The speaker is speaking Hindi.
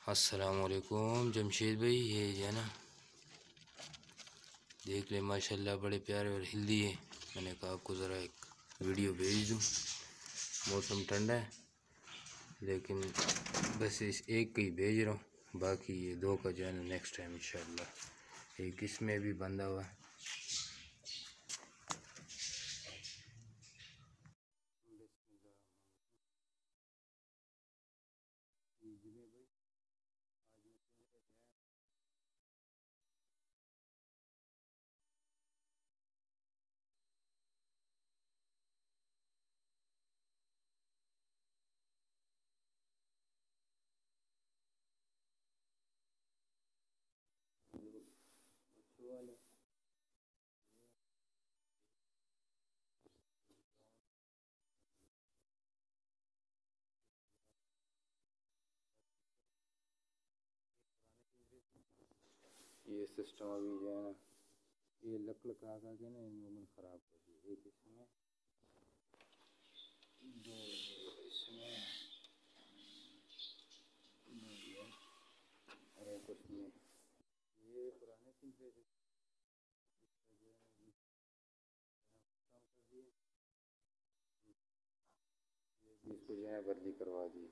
अस्सलामुअलैकुम जमशेद भाई, ये है ना, देख ले माशाल्लाह बड़े प्यारे और हेल्दी है। मैंने कहा आपको ज़रा एक वीडियो भेज दूँ। मौसम ठंडा है लेकिन बस इस एक का ही भेज रहा हूँ, बाकी ये दो का जो है ना नेक्स्ट टाइम इंशाल्लाह। एक इसमें भी बंधा हुआ है। ये सिस्टम अभी जो है ना, ये लक आ के ना इन्होंने ख़राब कर दी। एक इसमें, दो इसमें, और एक उसमें। ये पुराने सिम से इसको जो है बदली करवा दी।